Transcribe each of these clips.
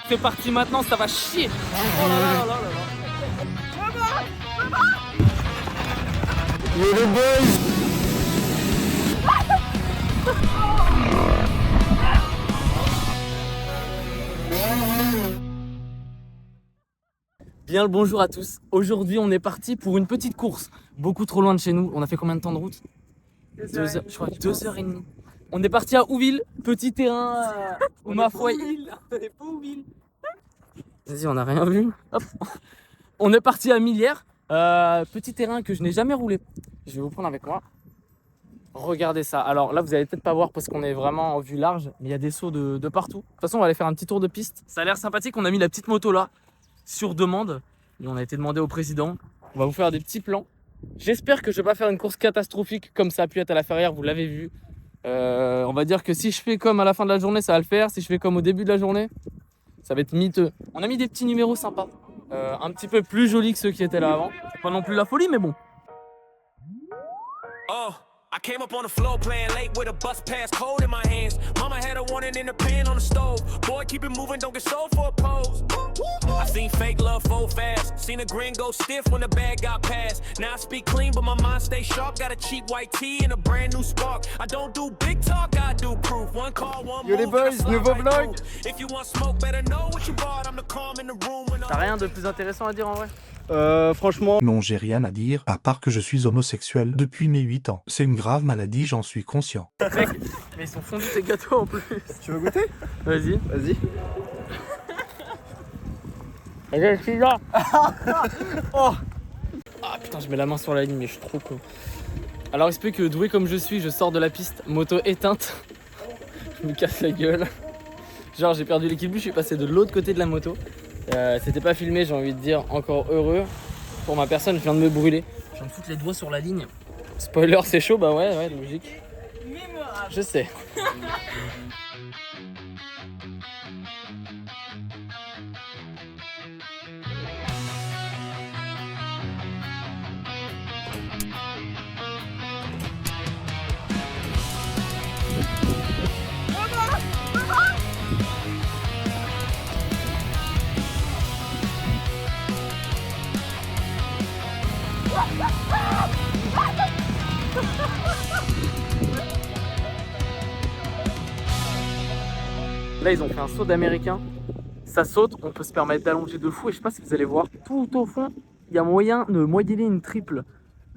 C'est parti maintenant, ça va chier. Oh là là là là là. Yo les boys. Bien le bonjour à tous. Aujourd'hui on est parti pour une petite course. Beaucoup trop loin de chez nous. On a fait combien de temps de route? 2 heures, je crois 2h30. On est parti à Ouville, petit terrain où ma foi. Vas-y, on n'a rien vu. Hop. On est parti à Millière, petit terrain que je n'ai jamais roulé. Je vais vous prendre avec moi. Regardez ça. Alors là, vous allez peut-être pas voir parce qu'on est vraiment en vue large, mais il y a des sauts de partout. De toute façon, on va aller faire un petit tour de piste. Ça a l'air sympathique. On a mis la petite moto là, sur demande. Et on a été demandé au président. On va vous faire des petits plans. J'espère que je vais pas faire une course catastrophique comme ça a pu être à la Ferrière, vous l'avez vu. On va dire que si je fais comme à la fin de la journée, ça va le faire. Si je fais comme au début de la journée, ça va être miteux. On a mis des petits numéros sympas. Un petit peu plus jolis que ceux qui étaient là avant. Pas non plus la folie, mais bon. Oh, I came up on the floor playing late with a bus pass cold in my hands. Mama had a warning in the pan on the stove. Boy, keep it moving, don't get sold for a pose. I seen fake love fold fast. Seen a grin go stiff when the bag got passed. Now I speak clean, but my mind stay sharp. Got a cheap white tee and a brand new spark. I don't do big talk, I do proof. One call, one Yo les boys, nouveau vlog. If you want smoke, better know what you bought. I'm the calm in the room when T'as rien de plus intéressant à dire en vrai? Franchement, Non, j'ai rien à dire, à part que je suis homosexuel depuis mes 8 ans. C'est une grave maladie, j'en suis conscient. Mec, mais ils sont fondus tes gâteaux en plus. tu veux goûter? Vas-y. Vas-y. Regarde, je suis là. Oh. Ah putain, je mets la main sur la ligne, mais je suis trop con. Alors il se peut que doué comme je suis, je sors de la piste, moto éteinte. Je me casse la gueule. Genre j'ai perdu l'équilibre, je suis passé de l'autre côté de la moto. C'était pas filmé, j'ai envie de dire, encore heureux. Pour ma personne, je viens de me brûler. Je viens de foutre les doigts sur la ligne. Spoiler, c'est chaud, bah ouais, logique. Je sais. Là, ils ont fait un saut d'américain. Ça saute, on peut se permettre d'allonger de fou. Et je sais pas si vous allez voir, tout au fond, il y a moyen de moyenner une triple.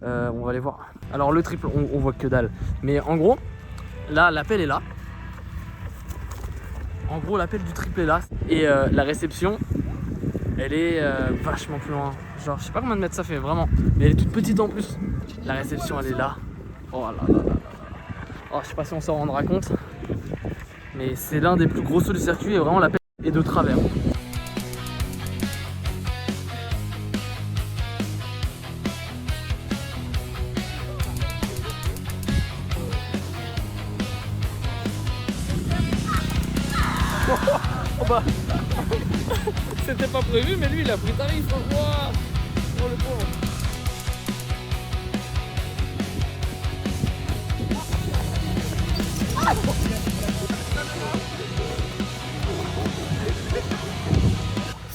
On va aller voir. Alors, le triple, on voit que dalle. Mais en gros, là, l'appel est là. En gros, l'appel du triple est là. Et la réception, elle est vachement plus loin. Genre, je sais pas combien de mètres ça fait, vraiment. Mais elle est toute petite en plus. La réception, elle est là. Oh là là là là. Oh, je sais pas si on s'en rendra compte. Mais c'est l'un des plus gros sauts du circuit et vraiment l'appel est de travers. Oh bah c'était pas prévu, mais lui il a pris tarif. Oh le pauvre.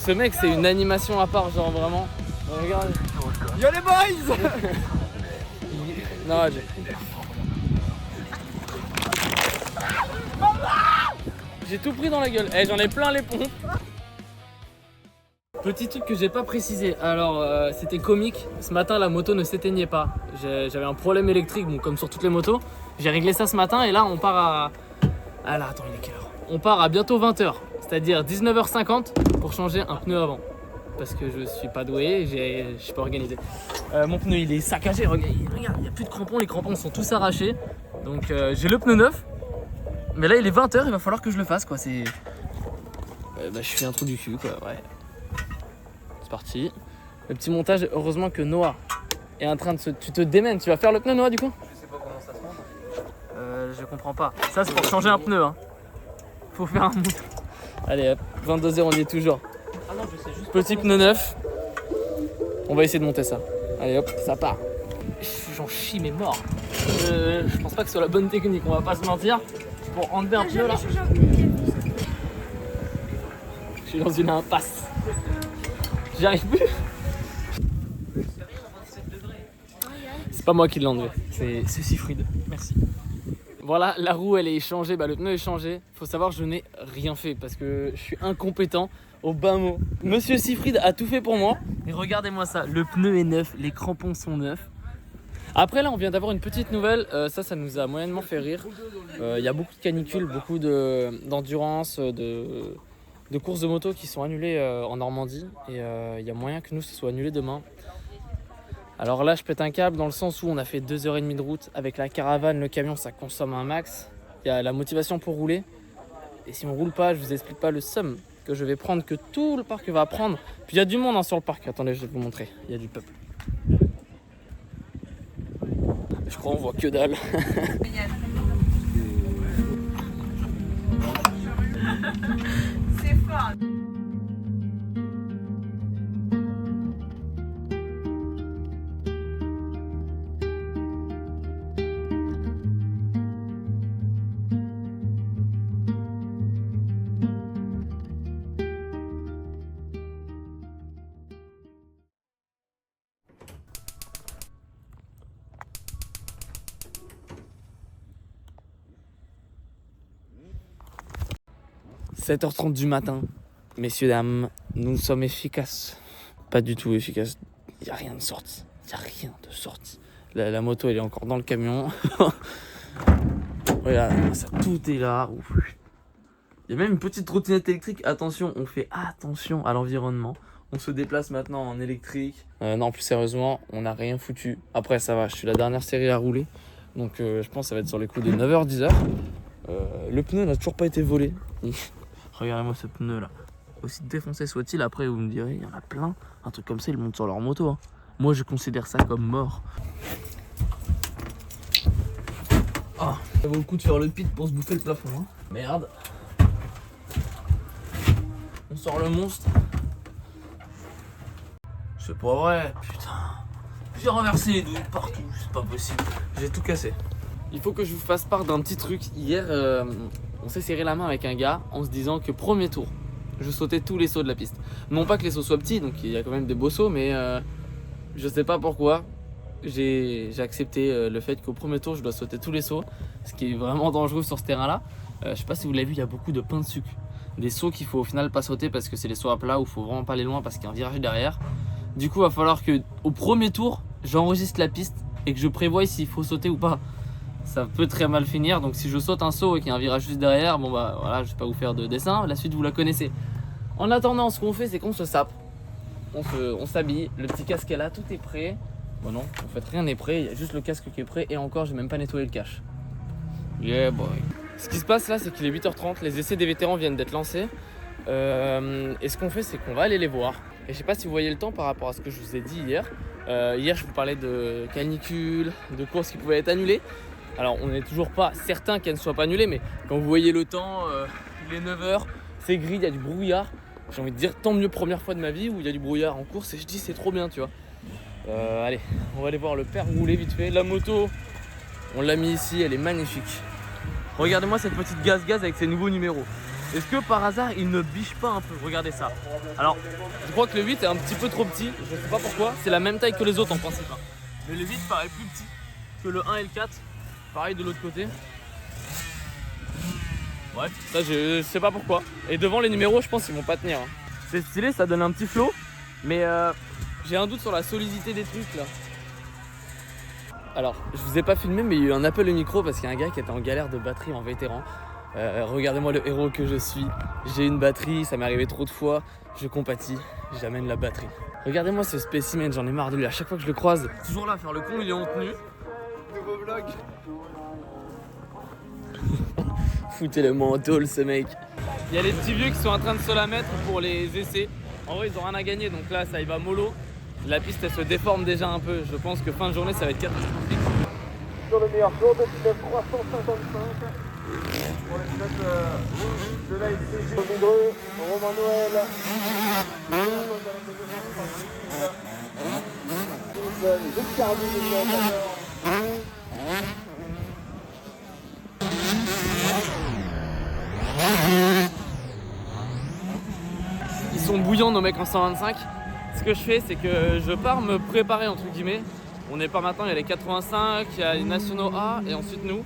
Ce mec c'est une animation à part, genre vraiment. Regarde. yo les boys. Non, j'ai tout pris dans la gueule. J'en ai plein les pompes. Petit truc que j'ai pas précisé. Alors c'était comique. Ce matin la moto ne s'éteignait pas. J'avais un problème électrique, bon, comme sur toutes les motos. J'ai réglé ça ce matin et là on part à... Ah là attends, il est quelle heure? On part à bientôt 20h. C'est-à-dire 19h50 pour changer un pneu avant. Parce que je suis pas doué, je suis pas organisé. Mon pneu il est saccagé, regarde, il n'y a plus de crampons, les crampons sont tous arrachés. Donc j'ai le pneu neuf. Mais là il est 20h, il va falloir que je le fasse quoi. C'est. Je suis un trou du cul quoi, ouais. C'est parti. Le petit montage, heureusement que Noah est en train de se. Tu te démènes, tu vas faire le pneu Noah du coup? Je sais pas comment ça se monte. Je comprends pas. Ça c'est pour changer un pneu hein. Faut faire un montage. Allez hop, 22h on y est toujours. Ah non, je sais juste. Petit pneu neuf. On va essayer de monter ça. Allez hop, ça part. J'en chie mais mort. Je pense pas que ce soit la bonne technique, on va pas se mentir. pour enlever un pneu là. Je suis dans une impasse. J'y arrive plus. C'est pas moi qui l'ai enlevé, c'est Siegfried. Merci. Voilà, la roue elle est changée, le pneu est changé. Faut savoir, je n'ai rien fait parce que je suis incompétent au bas mot. Monsieur Siegfried a tout fait pour moi. Et regardez-moi ça, le pneu est neuf, les crampons sont neufs. Après là, on vient d'avoir une petite nouvelle, ça nous a moyennement fait rire. Il y a beaucoup de canicules, beaucoup d'endurance, de courses de moto qui sont annulées en Normandie. Et il y a moyen que nous, ça soit annulé demain. Alors là, je pète un câble dans le sens où on a fait 2h30 de route. Avec la caravane, le camion, ça consomme un max. Il y a la motivation pour rouler. Et si on roule pas, je vous explique pas le somme que je vais prendre, que tout le parc va prendre. Puis il y a du monde sur le parc. Attendez, je vais vous montrer. Il y a du peuple. Je crois qu'on voit que dalle. C'est fort. « 7h30 du matin, messieurs, dames, nous sommes efficaces. » Pas du tout efficaces. Il n'y a rien de sorti. Il n'y a rien de sorti. La moto, elle est encore dans le camion. Regarde, ça, tout est là. Il y a même une petite trottinette électrique. Attention, on fait attention à l'environnement. On se déplace maintenant en électrique. Non, plus sérieusement, on n'a rien foutu. Après, ça va, je suis la dernière série à rouler. Donc, je pense que ça va être sur les coups de 9h, 10h. Le pneu n'a toujours pas été volé. Regardez-moi ce pneu là. Aussi défoncé soit-il, après vous me direz, il y en a plein. Un truc comme ça, ils montent sur leur moto. Hein. Moi, je considère ça comme mort. Oh, ça vaut le coup de faire le pit pour se bouffer le plafond. Hein. Merde. On sort le monstre. C'est pas vrai, putain. J'ai renversé les douilles partout, c'est pas possible. J'ai tout cassé. Il faut que je vous fasse part d'un petit truc. Hier, on s'est serré la main avec un gars en se disant que premier tour, je sautais tous les sauts de la piste. Non pas que les sauts soient petits, donc il y a quand même des beaux sauts, mais je sais pas pourquoi. J'ai accepté le fait qu'au premier tour, je dois sauter tous les sauts, ce qui est vraiment dangereux sur ce terrain-là. Je sais pas si vous l'avez vu, il y a beaucoup de pains de sucre. Des sauts qu'il faut au final pas sauter parce que c'est les sauts à plat où il faut vraiment pas aller loin parce qu'il y a un virage derrière. Du coup, il va falloir que au premier tour, j'enregistre la piste et que je prévoie s'il faut sauter ou pas. Ça peut très mal finir, donc si je saute un saut et qu'il y a un virage juste derrière, bon bah voilà, je vais pas vous faire de dessin, la suite vous la connaissez. En attendant, ce qu'on fait, c'est qu'on se sape, on s'habille, le petit casque est là, tout est prêt. Bon non, en fait rien n'est prêt, il y a juste le casque qui est prêt et encore j'ai même pas nettoyé le cache. Yeah boy. Ce qui se passe là, c'est qu'il est 8h30, les essais des vétérans viennent d'être lancés. Et ce qu'on fait, c'est qu'on va aller les voir. Et je sais pas si vous voyez le temps par rapport à ce que je vous ai dit hier. Hier, je vous parlais de canicule, de courses qui pouvaient être annulées. Alors, on n'est toujours pas certain qu'elles ne soient pas annulées, mais quand vous voyez le temps, il est 9h, c'est gris, il y a du brouillard. J'ai envie de dire tant mieux, première fois de ma vie où il y a du brouillard en course et je dis c'est trop bien, tu vois. Allez, on va aller voir le père rouler vite fait. La moto, on l'a mis ici, elle est magnifique. Regardez-moi cette petite gaz-gaz avec ses nouveaux numéros. Est-ce que par hasard il ne biche pas un peu? Regardez ça. Alors, je crois que le 8 est un petit peu trop petit, je sais pas pourquoi. C'est la même taille que les autres en principe. Mais le 8 paraît plus petit que le 1 et le 4. Pareil de l'autre côté. Bref, ça je sais pas pourquoi. Et devant les numéros, je pense qu'ils vont pas tenir. Hein. C'est stylé, ça donne un petit flow. Mais j'ai un doute sur la solidité des trucs là. Alors, je vous ai pas filmé, mais il y a eu un appel au micro parce qu'il y a un gars qui était en galère de batterie en vétéran. Regardez-moi le héros que je suis. J'ai une batterie, ça m'est arrivé trop de fois. Je compatis, j'amène la batterie. Regardez-moi ce spécimen, j'en ai marre de lui. À chaque fois que je le croise, toujours là à faire le con, il est en tenue. Nouveau vlog. Foutez le menthol ce mec. Il y a les petits vieux qui sont en train de se la mettre pour les essais. En vrai ils ont rien à gagner, donc là ça y va mollo. La piste elle se déforme déjà un peu. Je pense que fin de journée ça va être catastrophique. Sur le meilleur tour de 355. Pour les pilotes de la FCG. Vidreux, Romain Noël. Ils sont bouillants nos mecs en 125. Ce que je fais, c'est que je pars me préparer entre guillemets. On est pas matin, il y a les 85, il y a les nationaux A et ensuite nous.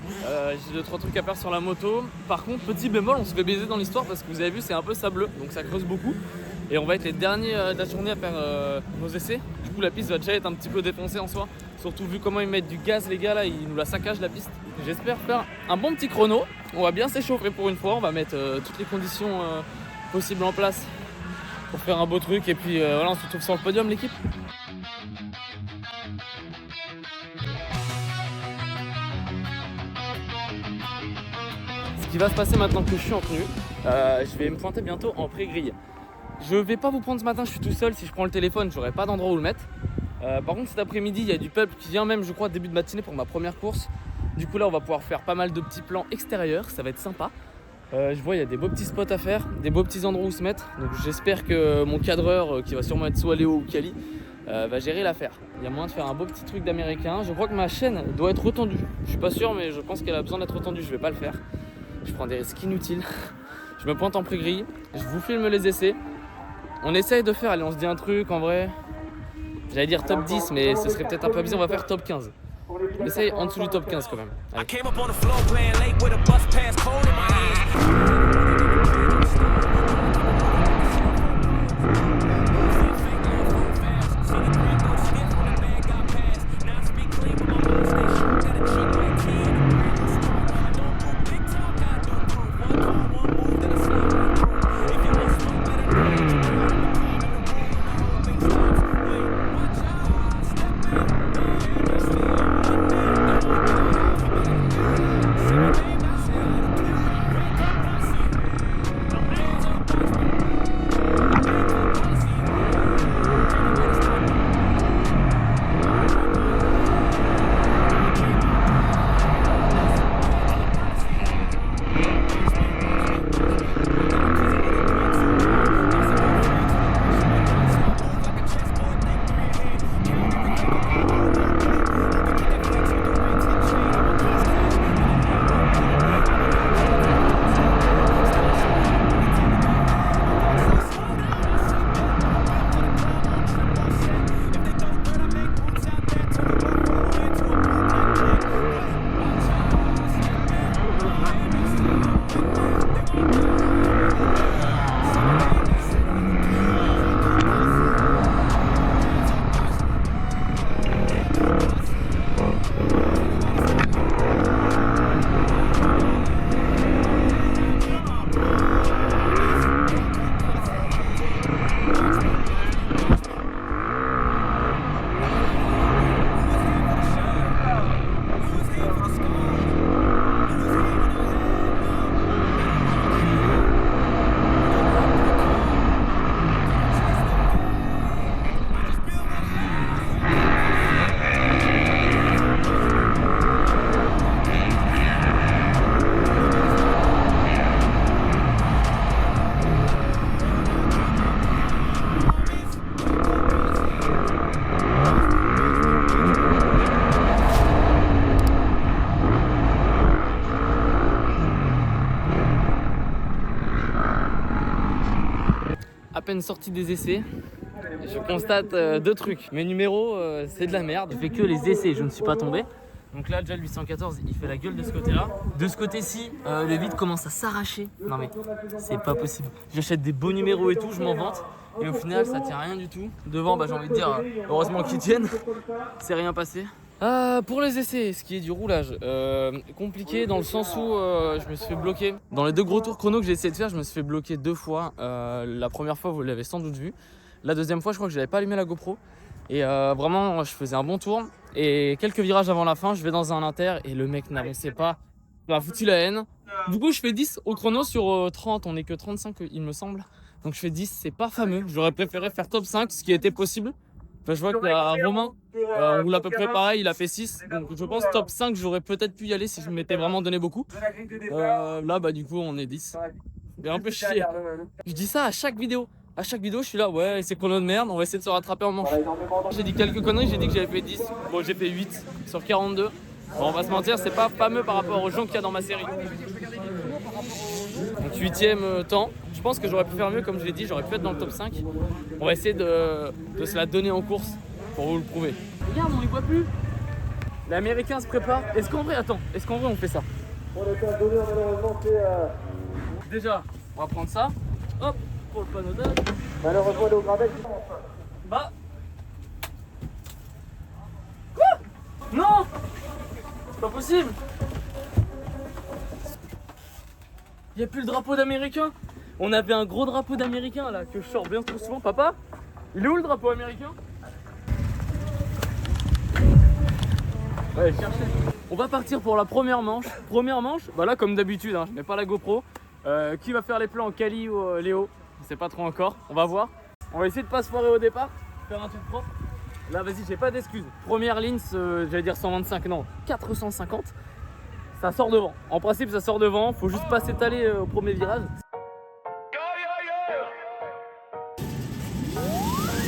J'ai 2-3 trucs à faire sur la moto. Par contre, petit bémol, on se fait baiser dans l'histoire parce que vous avez vu, c'est un peu sableux, donc ça creuse beaucoup. Et on va être les derniers de la journée à faire nos essais. Du coup, la piste va déjà être un petit peu défoncée en soi. Surtout vu comment ils mettent du gaz, les gars, là, ils nous la saccagent la piste. J'espère faire un bon petit chrono. On va bien s'échauffer pour une fois. On va mettre toutes les conditions possibles en place pour faire un beau truc. Et puis voilà, on se retrouve sur le podium, l'équipe. Ce qui va se passer maintenant que je suis en tenue, je vais me pointer bientôt en pré-grille. Je vais pas vous prendre ce matin, je suis tout seul. Si je prends le téléphone, j'aurai pas d'endroit où le mettre. Par contre, cet après-midi, il y a du peuple qui vient même, je crois, début de matinée pour ma première course. Du coup, là, on va pouvoir faire pas mal de petits plans extérieurs. Ça va être sympa. Je vois, il y a des beaux petits spots à faire, des beaux petits endroits où se mettre. Donc, j'espère que mon cadreur, qui va sûrement être soit Léo ou Kali, va gérer l'affaire. Il y a moyen de faire un beau petit truc d'américain. Je crois que ma chaîne doit être retendue. Je suis pas sûr, mais je pense qu'elle a besoin d'être retendue. Je vais pas le faire. Je prends des risques inutiles. Je me pointe en pré-grille. Je vous filme les essais. On essaye de faire, allez, on se dit un truc en vrai. J'allais dire top 10, mais ce serait peut-être un peu abusé. On va faire top 15. On essaye en dessous du top 15 quand même. Allez. À peine sorti des essais, je constate deux trucs. Mes numéros, c'est de la merde. Je fais que les essais, je ne suis pas tombé. Donc là, déjà le 814, il fait la gueule de ce côté-là. De ce côté-ci, le vide commence à s'arracher. Non mais, c'est pas possible. J'achète des beaux numéros et tout, je m'en vante. Et au final, ça tient rien du tout. Devant, j'ai envie de dire, heureusement qu'ils tiennent. C'est rien passé. Pour les essais, ce qui est du roulage, compliqué dans le sens où je me suis fait bloquer. Dans les deux gros tours chrono que j'ai essayé de faire, je me suis fait bloquer 2 fois. La première fois, vous l'avez sans doute vu. La deuxième fois, je crois que j'avais pas allumé la GoPro. Et vraiment, je faisais un bon tour. Et quelques virages avant la fin, je vais dans un inter et le mec n'avançait pas. Il m'a foutu la haine. Du coup, je fais 10 au chrono sur 30. On est que 35, il me semble. Donc je fais 10, c'est pas fameux. J'aurais préféré faire top 5, ce qui était possible. Enfin, je vois qu'il y a Romain, on roule à peu près pareil, il a fait 6. Donc je pense top 5, j'aurais peut-être pu y aller si je m'étais vraiment donné beaucoup. Là, du coup, on est 10. C'est un peu chier. Je dis ça à chaque vidéo. À chaque vidéo, je suis là, ouais, c'est chrono de merde, on va essayer de se rattraper en manche. J'ai dit quelques conneries, j'ai dit que j'avais fait 10. Bon, j'ai fait 8 sur 42. Bon, on va se mentir, c'est pas fameux par rapport aux gens qu'il y a dans ma série. Donc 8ème temps. Je pense que j'aurais pu faire mieux, comme je l'ai dit, j'aurais pu être dans le top 5. On va essayer de se la donner en course pour vous le prouver. Regarde, on les voit plus. L'américain se prépare. Est-ce qu'en vrai, on fait ça? Pour le temps donné, malheureusement, c'est... Déjà, on va prendre ça. Hop, pour le panneau d'âge. Malheureusement, le Gravel. Bah. Quoi? Non! C'est pas possible! Il n'y a plus le drapeau d'américain. On avait un gros drapeau d'américain là que je sors bien trop souvent. Papa, il est où le drapeau américain? Ouais, cherchez. On va partir pour la première manche. Première manche, bah là comme d'habitude, hein, je mets pas la GoPro. Qui va faire les plans, Kali ou Léo? Je sais pas trop encore, on va voir. On va essayer de pas se foirer au départ, faire un truc propre. Là vas-y, j'ai pas d'excuses. Première ligne, j'allais dire 125, non, 450. Ça sort devant. En principe, ça sort devant. Faut juste pas s'étaler au premier virage.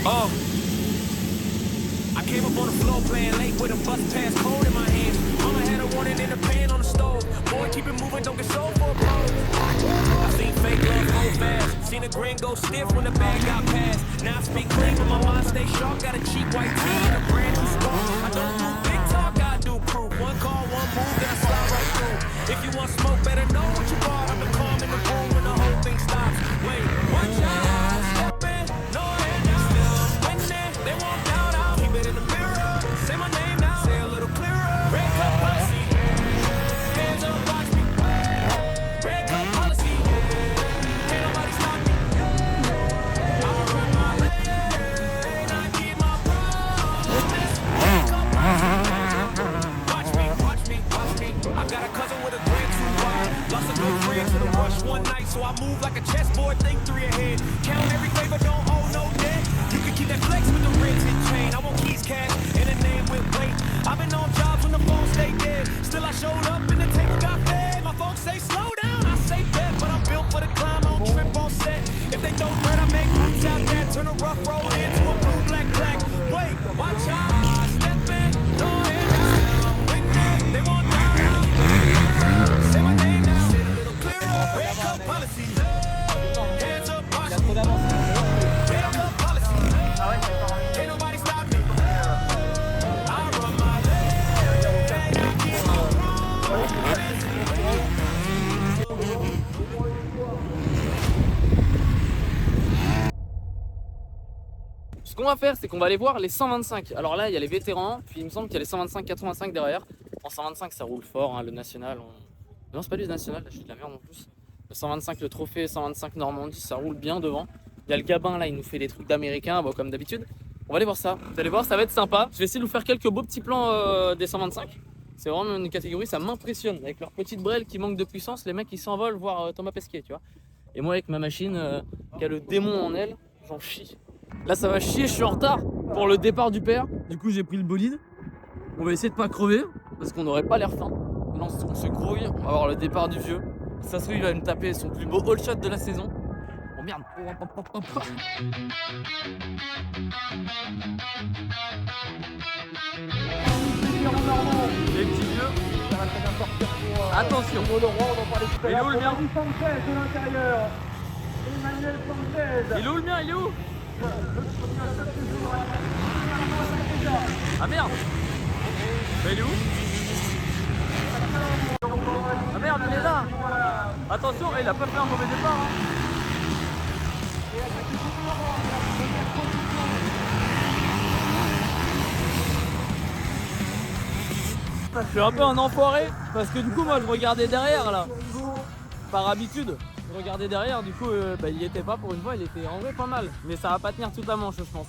Oh, I came up on the floor playing late with a bus pass code in my hand. Mama had a warning in the pan on the stove. Boy, keep it moving, don't get sold for a pose. I seen fake love go fast. Seen a grin go stiff when the bag got passed. Now I speak clean, but my mind stay sharp. Got a cheap white tee and a brand new scarf. I don't do big talk, I do proof. One call, one move, then I slide right through. If you want smoke, better know what you bought. I'm the calm in the room when the whole thing stops. Wait, watch out, step in, no hand down. Still winning, they won't doubt out. Keep it in the mirror, say my name now. Say a little clearer. Red cup policy, hands up, watch me. Red cup policy, can't nobody stop me. I'ma run my lane, I keep my promise. Red cup policy. Watch me, watch me. I got a cousin with a grand too wide. Lots of good friends in a rush one night, so I move like a chessboard, think 3 ahead. Count every favor, don't owe no debt. You can keep that flex with the rings and chain. I want keys, cash, and a name with weight. I've been on jobs when the phone stay dead. Still I showed up and the table got fed. My folks say slow down, I say bet, but I'm built for the climb. I don't trip on set. If they don't bread, I make moves out there. Turn a rough road into a blue black black. Wait, watch out, step in, no hand down. Wing that, they won't down out. Say my name now, say a little clearer. Red cup policy, hands up, watch me. Red cup policy, can't nobody stop me. I run my lane, I keep my promise. Ce qu'on va faire, c'est qu'on va aller voir les 125. Alors là, il y a les vétérans, puis il me semble qu'il y a les 125-85 derrière. En 125, ça roule fort, hein, le national. Non, c'est pas du national, là, je suis de la merde en plus. Le 125, le trophée 125 Normandie, ça roule bien devant. Il y a le Gabin, là, il nous fait des trucs d'américain, bon, comme d'habitude. On va aller voir ça. Vous allez voir, ça va être sympa. Je vais essayer de vous faire quelques beaux petits plans des 125. C'est vraiment une catégorie, ça m'impressionne. Avec leur petite brêle qui manque de puissance, les mecs ils s'envolent voir Thomas Pesquet, tu vois. Et moi avec ma machine qui a le démon en elle, j'en chie. Là ça va chier, je suis en retard pour le départ du père. Du coup j'ai pris le bolide. On va essayer de pas crever parce qu'on n'aurait pas l'air fin. Non, on se grouille, on va voir le départ du vieux. Ça se trouve il va me taper son plus beau all shot de la saison. Oh merde. Les petits vieux. Ça va très bien sortir pour... Attention. Pour le roi, on en parlait tout à Il est l'heure. où le mien? Sanchez de l'intérieur. Emmanuel Sanchez. Il est où le mien? Il est où? Ah merde. Mais il est où? Ah merde, il est là. Attention, il a pas fait un mauvais départ hein. Je suis un peu un enfoiré parce que du coup moi je regardais derrière là. Par habitude, je regardais derrière, du coup il y était pas pour une fois, il était en vrai pas mal. Mais ça va pas tenir toute la manche je pense.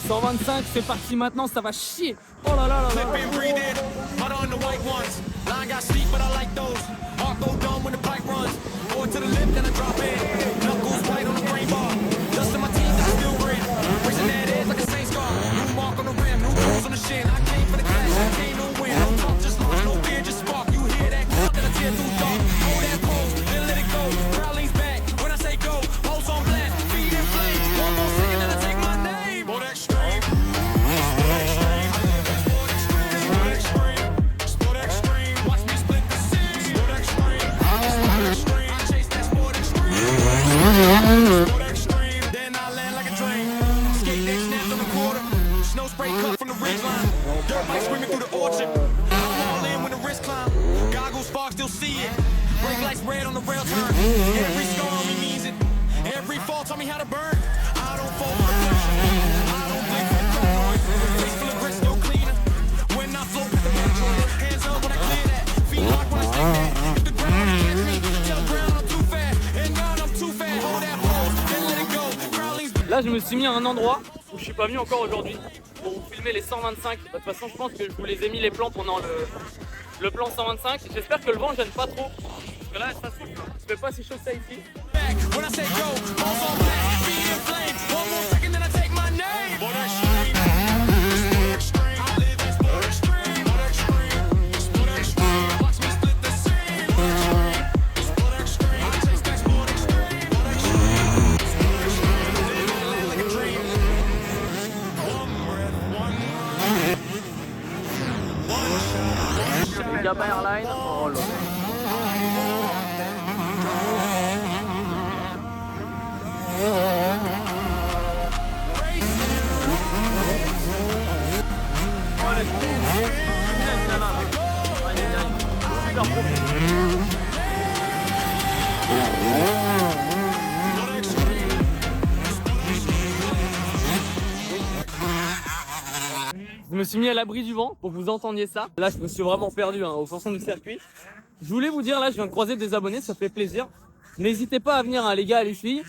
125, c'est parti maintenant, ça va chier. Oh là là là là. Flip and breathe in, mud on the white ones. Line got steep, but I like those. Heart go dumb when the bike runs. Forward to the lip, then I drop in. Knuckles white on the brain bar. Dust in my teeth, I still grin. Raising that edge like a Saints car. New mark on the rim, new rules on the shin. I came for the cash, I came no win. No talk, just launch, no fear, just spark. You hear that clock that I tear through dark. Hold that pose, then let it go. Crowd leans back when I say go. Pulse on blast, feet in flame. One more second, then I take my name. Boy, that fortune. I'm all in when the wrist climb. Goggles, fog, still see it. Brake lights red on the rail turn. Every scar on me means it. Every fall taught me how to burn. I don't fall for the pressure. I don't blink for the corduroys. Face full of grit, still cleaner. When I float with the Metroid. Hands up when I clear that. Feet lock when I stick that. If the ground can't me, tell ground I'm too fat. And God, I'm too fat. Hold that pose, then let it go. Crowley's. Là, je me suis mis à un endroit où je suis pas venu encore aujourd'hui pour vous filmer les 125. De toute façon, je pense que je vous les ai mis les plans pendant le plan 125. J'espère que le vent gêne pas trop. Parce que là, ça souffle. Il fait pas si chaud que ça ici. When I say go, balls on black, feet in flame. One more second, then I take my name. Sport extreme, sport extreme. I live in sport extreme, sport extreme, sport extreme. Watch me split the scene. Sport extreme, I chase that sport extreme, sport extreme, sport extreme. Living like a dream. One breath, one run, one shot. Gabba Airline. Oh là. Je me suis mis à l'abri du vent pour que vous entendiez ça. Là, je me suis vraiment perdu au fond du circuit. Je voulais vous dire, là, je viens de croiser des abonnés, ça fait plaisir. N'hésitez pas à venir, hein, les gars et les filles,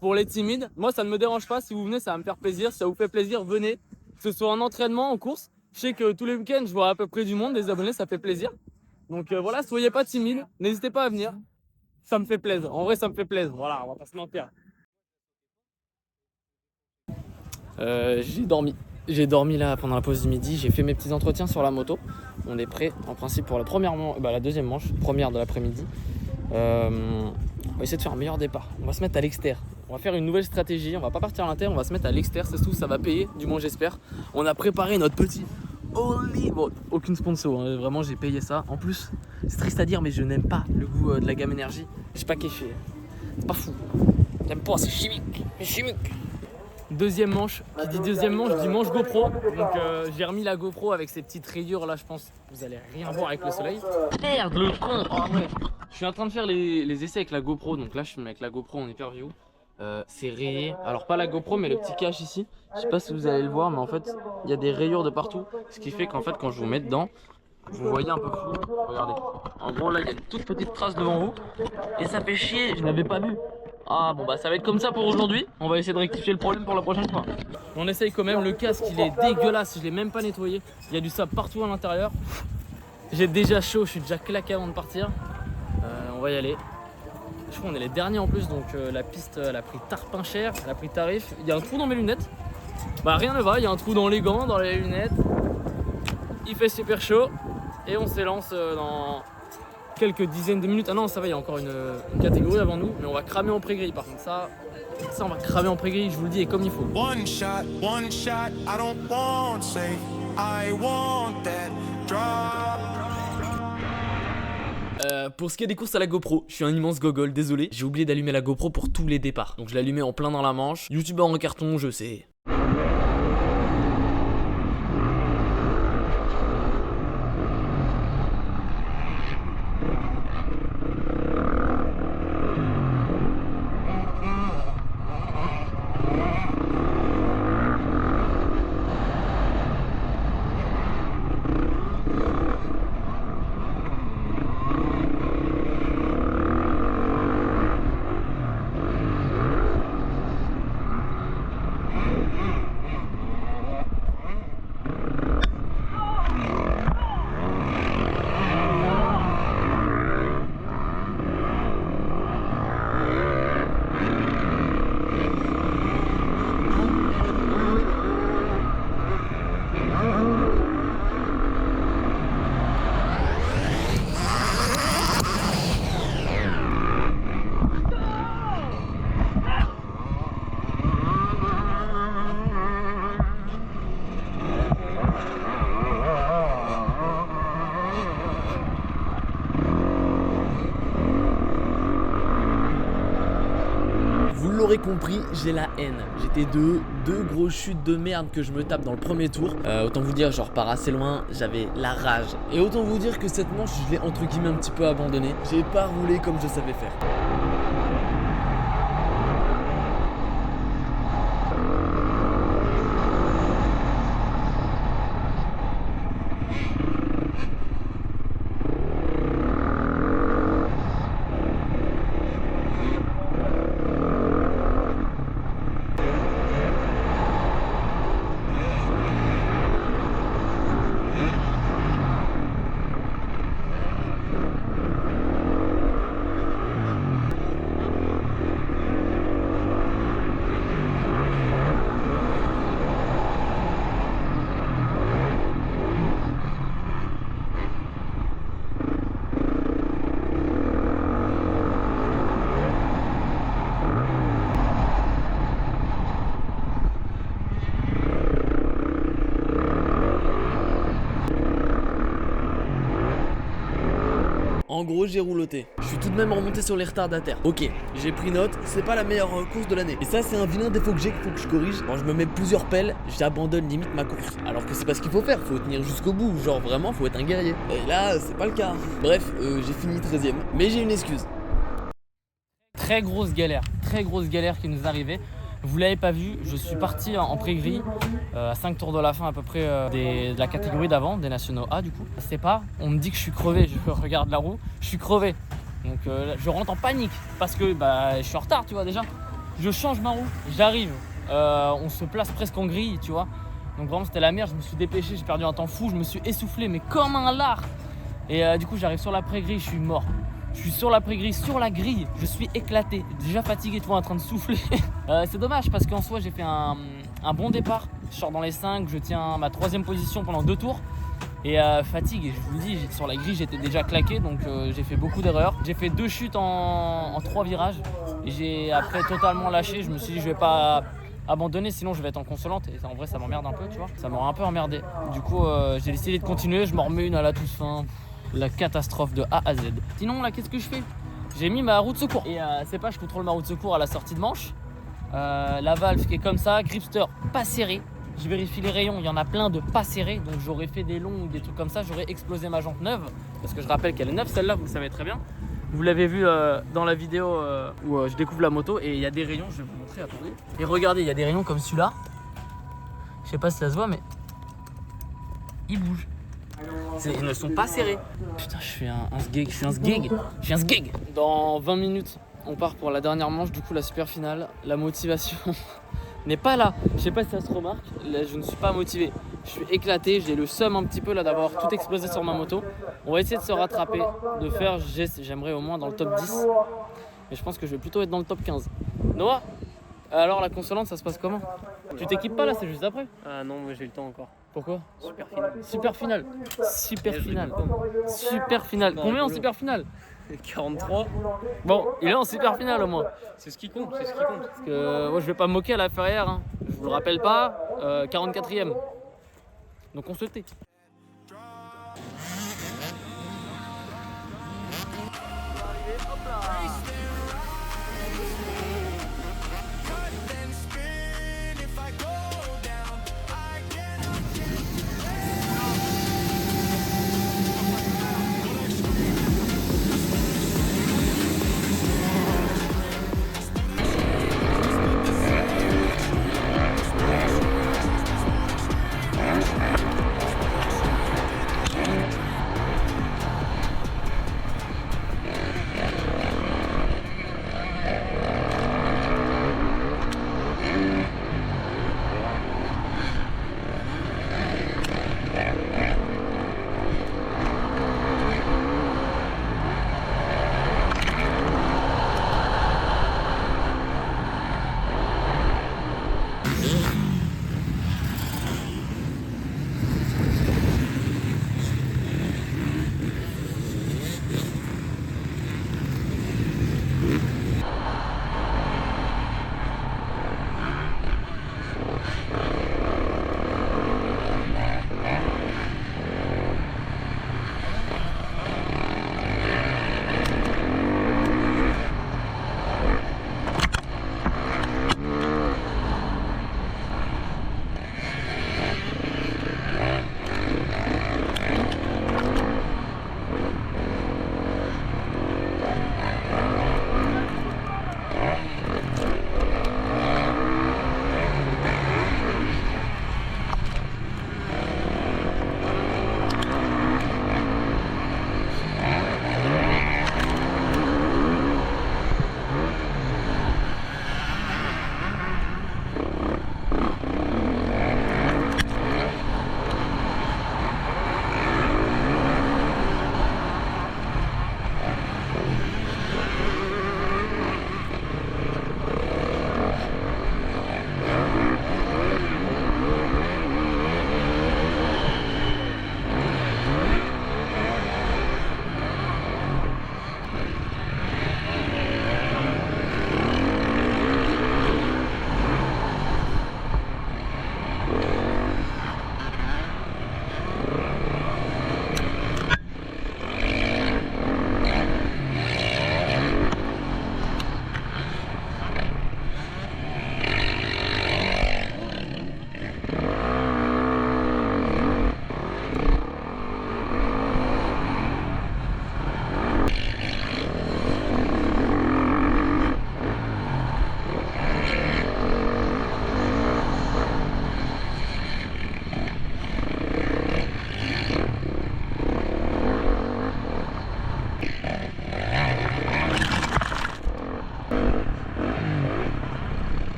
pour les timides. Moi, ça ne me dérange pas. Si vous venez, ça va me faire plaisir. Si ça vous fait plaisir, venez. Que ce soit en entraînement, en course. Je sais que tous les week-ends, je vois à peu près du monde. Des abonnés, ça fait plaisir. Donc voilà, soyez pas timides. N'hésitez pas à venir. Ça me fait plaisir. En vrai, ça me fait plaisir. Voilà, on va pas se mentir. J'ai dormi là pendant la pause du midi. J'ai fait mes petits entretiens sur la moto. On est prêt en principe pour la deuxième manche, première de l'après-midi. On va essayer de faire un meilleur départ. On va se mettre à l'extérieur. On va faire une nouvelle stratégie. On va pas partir à l'intérieur, on va se mettre à l'extérieur. C'est tout, ça va payer, du moins j'espère. On a préparé notre petit Only. Bon, aucune sponsor, hein. Vraiment j'ai payé ça. En plus, c'est triste à dire, mais je n'aime pas le goût de la gamme énergie. Je sais pas kéché. C'est pas fou. J'aime pas, c'est chimique. C'est chimique. Deuxième manche, qui dit deuxième manche, dit manche GoPro. Donc j'ai remis la GoPro avec ces petites rayures là, je pense. Vous allez rien voir avec le soleil. Merde, le con. Oh, ouais. Je suis en train de faire les essais avec la GoPro. Donc là, je suis avec la GoPro en hyperview. C'est rayé. Alors pas la GoPro, mais le petit cache ici. Je sais pas si vous allez le voir, mais en fait, il y a des rayures de partout. Ce qui fait qu'en fait, quand je vous mets dedans, vous voyez un peu flou. Regardez. En gros, là, il y a une toute petite trace devant vous. Et ça fait chier, je l'avais pas vu. Ah bon bah ça va être comme ça pour aujourd'hui. On va essayer de rectifier le problème pour la prochaine fois. On essaye quand même. Le casque il est dégueulasse. Je l'ai même pas nettoyé. Il y a du sable partout à l'intérieur. J'ai déjà chaud. Je suis déjà claqué avant de partir. On va y aller. Je crois qu'on est les derniers en plus. Donc la piste elle a pris tarpin cher. Elle a pris tarif. Il y a un trou dans mes lunettes. Bah rien ne va. Il y a un trou dans les gants, dans les lunettes. Il fait super chaud. Et on s'élance dans quelques dizaines de minutes. Ah non, ça va, il y a encore une catégorie avant nous, mais on va cramer en pré-grille. Par contre, ça on va cramer en pré-grille, je vous le dis, et comme il faut. One shot, I don't want safe. I want that drop. Pour ce qui est des courses à la GoPro, je suis un immense gogol, désolé. J'ai oublié d'allumer la GoPro pour tous les départs. Donc je l'ai allumé en plein dans la manche. YouTubeur en carton, je sais. l'aurez compris, j'ai la haine. J'étais deux grosses chutes de merde que je me tape dans le premier tour. Autant vous dire, je repars assez loin, j'avais la rage. Et autant vous dire que cette manche, je l'ai entre guillemets un petit peu abandonnée. J'ai pas roulé comme je savais faire. En gros, j'ai rouloté. Je suis tout de même remonté sur les retardataires. Ok, j'ai pris note, c'est pas la meilleure course de l'année. Et ça, c'est un vilain défaut que j'ai qu'il faut que je corrige. Quand je me mets plusieurs pelles, j'abandonne limite ma course. Alors que c'est pas ce qu'il faut faire, faut tenir jusqu'au bout. Genre vraiment, faut être un guerrier. Et là, c'est pas le cas. Bref, j'ai fini 13ème. Mais j'ai une excuse. Très grosse galère qui nous arrivait. Vous l'avez pas vu, je suis parti en pré-grille à 5 tours de la fin à peu près de la catégorie d'avant, des nationaux A du coup. C'est pas, on me dit que je suis crevé, je regarde la roue, je suis crevé. Donc je rentre en panique parce que je suis en retard, tu vois déjà. Je change ma roue, j'arrive, on se place presque en grille, tu vois. Donc vraiment c'était la merde, je me suis dépêché, j'ai perdu un temps fou, je me suis essoufflé mais comme un lard. Et du coup j'arrive sur la pré-grille, je suis mort. Je suis sur la pré-grille, sur la grille, je suis éclaté, déjà fatigué, tu vois, en train de souffler. C'est dommage parce qu'en soi j'ai fait un bon départ. Je sors dans les 5, je tiens ma 3ème position pendant 2 tours. Et fatigue, et je vous le dis, sur la grille j'étais déjà claqué, donc j'ai fait beaucoup d'erreurs. J'ai fait 2 chutes en 3 virages. Et j'ai après totalement lâché, je me suis dit je vais pas abandonner sinon je vais être en consolante. Et en vrai ça m'emmerde un peu, tu vois, ça m'aurait un peu emmerdé. Du coup j'ai décidé de continuer, je m'en remets une à la toute fin. La catastrophe de A à Z. Sinon là qu'est-ce que je fais? J'ai mis ma roue de secours. Et c'est pas je contrôle ma roue de secours à la sortie de manche. La valve qui est comme ça, gripster pas serré. Je vérifie les rayons, il y en a plein de pas serrés. Donc j'aurais fait des longs ou des trucs comme ça, j'aurais explosé ma jante neuve. Parce que je rappelle qu'elle est neuve celle-là, vous le savez très bien. Vous l'avez vu dans la vidéo où je découvre la moto. Et il y a des rayons, je vais vous montrer, attendez. Et regardez, il y a des rayons comme celui-là. Je sais pas si ça se voit mais ils bougent. Ils ne sont pas serrés. Putain, je suis un sgeg. Dans 20 minutes, on part pour la dernière manche, du coup la super finale. La motivation n'est pas là. Je sais pas si ça se remarque. Là, je ne suis pas motivé. Je suis éclaté, j'ai le seum un petit peu là d'avoir tout explosé sur ma moto. On va essayer de se rattraper, de faire, j'aimerais au moins dans le top 10. Mais je pense que je vais plutôt être dans le top 15. Noah, alors la consolante, ça se passe comment? Tu t'équipes pas là, c'est juste après? Ah non, mais j'ai le temps encore. Pourquoi? Super finale. Super finale. Combien en super finale? 43. Bon, il est en super finale au moins. C'est ce qui compte, Parce que moi je vais pas me moquer à la Ferrière, hein. Je vous le rappelle pas, 44ème. Donc on se tait.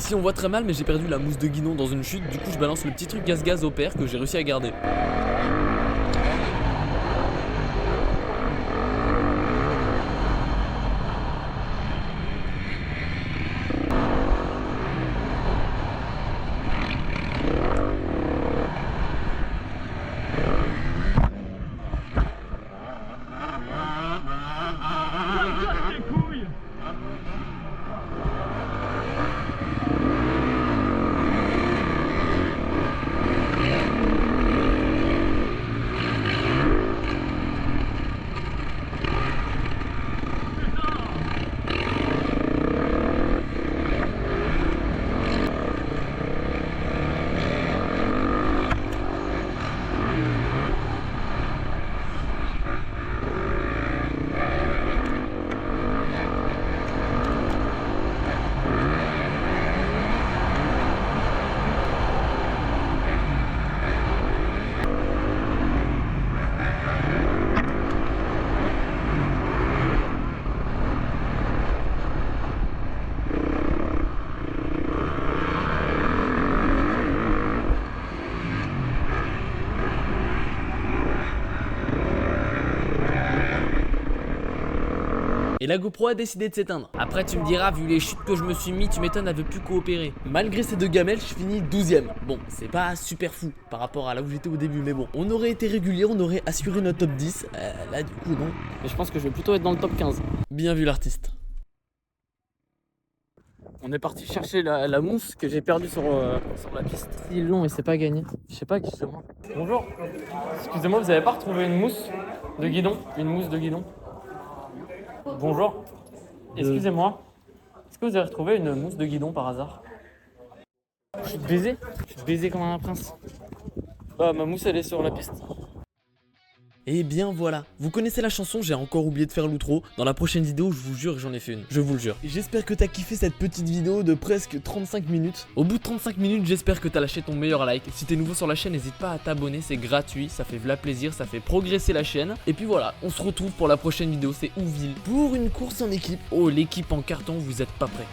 Ici on voit très mal mais j'ai perdu la mousse de guidon dans une chute, du coup je balance le petit truc gaz-gaz au père que j'ai réussi à garder. Et la GoPro a décidé de s'éteindre. Après tu me diras, vu les chutes que je me suis mis, tu m'étonnes, elle veut plus coopérer. Malgré ces deux gamelles, je finis 12ème. Bon, c'est pas super fou par rapport à là où j'étais au début, mais bon. On aurait été régulier, on aurait assuré notre top 10. Là du coup non. Mais je pense que je vais plutôt être dans le top 15. Bien vu l'artiste. On est parti chercher la mousse que j'ai perdue sur la piste. Si long et c'est pas gagné. Je sais pas qui c'est moi. Bonjour. Excusez-moi, vous avez pas retrouvé une mousse de guidon? Une mousse de guidon? Bonjour. Excusez-moi. Est-ce que vous avez retrouvé une mousse de guidon par hasard? Je suis baisé comme un prince. Bah ma mousse elle est sur la piste. Et bien voilà, vous connaissez la chanson, j'ai encore oublié de faire l'outro. Dans la prochaine vidéo, je vous jure que j'en ai fait une, je vous le jure. J'espère que t'as kiffé cette petite vidéo de presque 35 minutes. Au bout de 35 minutes, j'espère que t'as lâché ton meilleur like. Si t'es nouveau sur la chaîne, n'hésite pas à t'abonner, c'est gratuit, ça fait v'là plaisir, ça fait progresser la chaîne. Et puis voilà, on se retrouve pour la prochaine vidéo, c'est Ouville, pour une course en équipe. Oh, l'équipe en carton, vous êtes pas prêts.